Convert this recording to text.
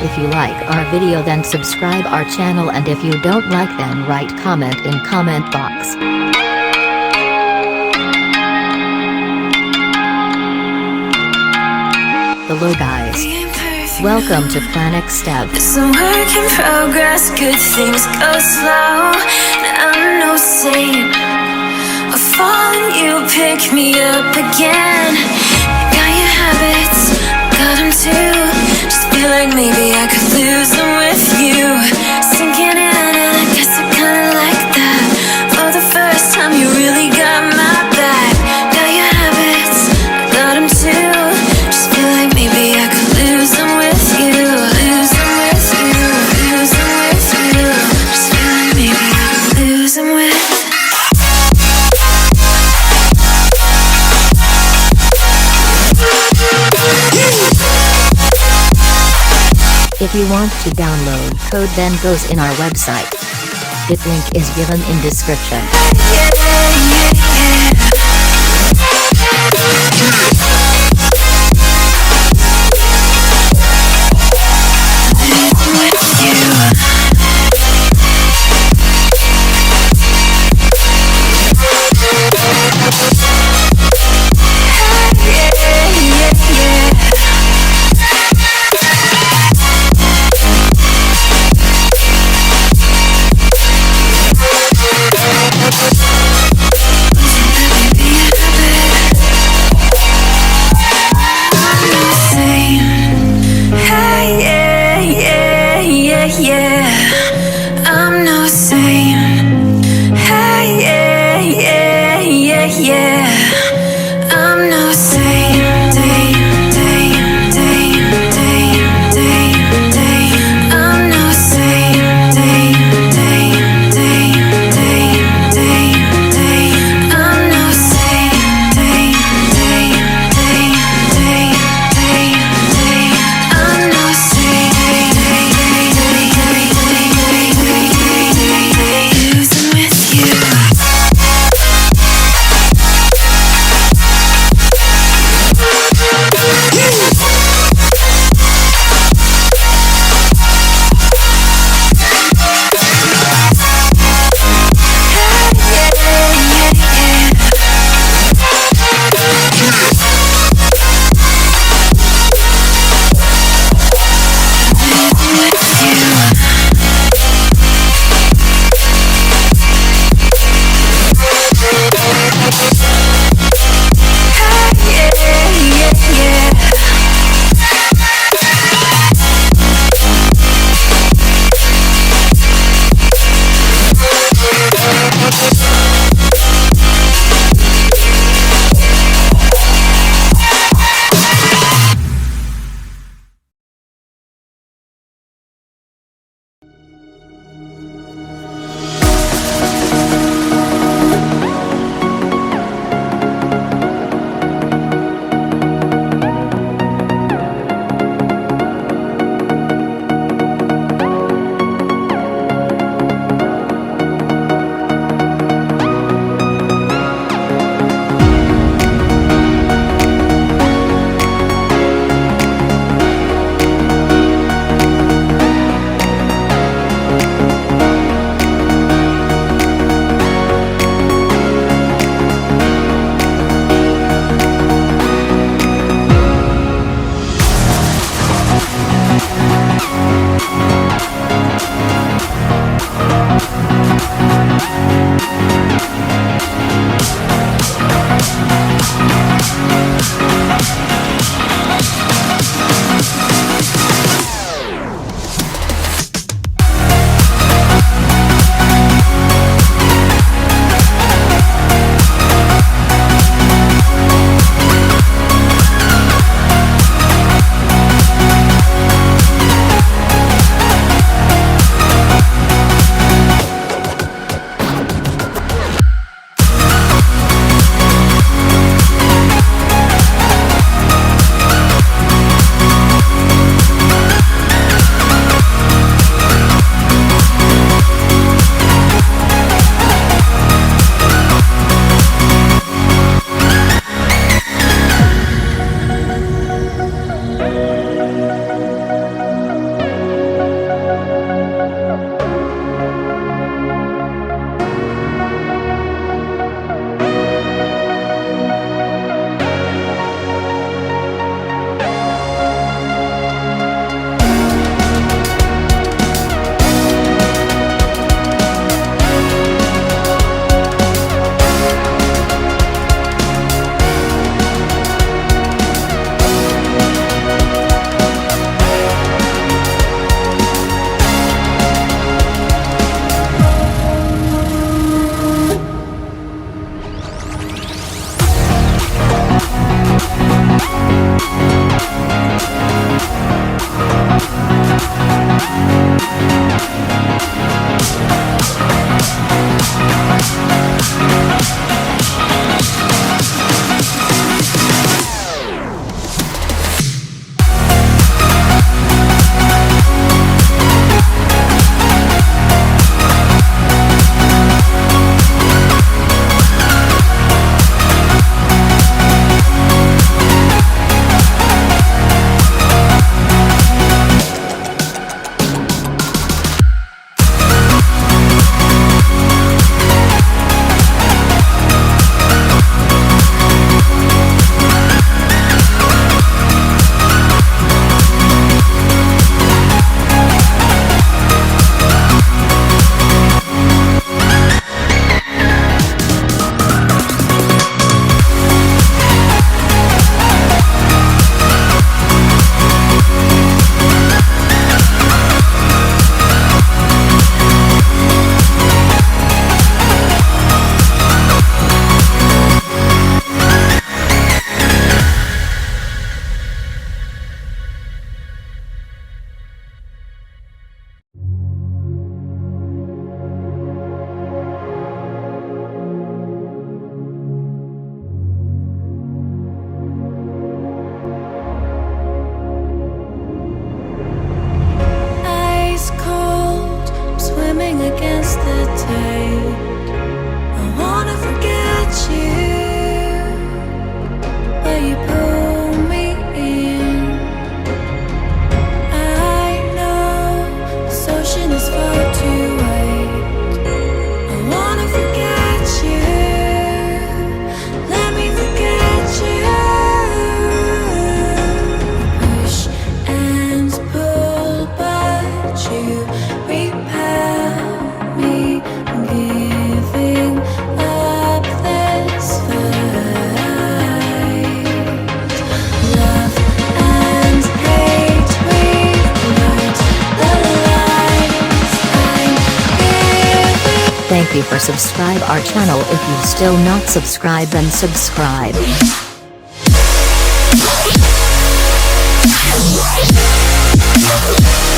If you like our video then subscribe our channel, and if you don't like then write comment in comment box. Hello guys. Welcome to Plan X Step. It's a work in progress, good things go slow. I'm no saint. I fall and you pick me up again. Got your habits, got them too. Just feel like maybe I could lose them with you. Sinking in and I guess I kinda like that. For the first time you really got my back. Got your habits, got them too. Just feel like maybe I could lose them with you. Lose them with you, lose them with you. Just feel like maybe I could lose them with. If you want to download code then goes in our website. Its link is given in description. I'm no saint. Hey, yeah, yeah, yeah, yeah. I'm no saint. Day, day, day, day, day, day. I'm no saint. Day, day, day, day, day, day. I'm no saint. Day, day, day, day, day, day. I'm no saint. Day, day, day, day, day. hesitate. I wanna forget you, but you pull me in. I know this ocean is far too wide. I wanna forget you. Let me forget you. Push and pull, but you repel me, giving up this fight. Love and hate, we've learned the lies I'm giving. Thank you for subscribe our channel. If you still not subscribe, then subscribe. Yeah.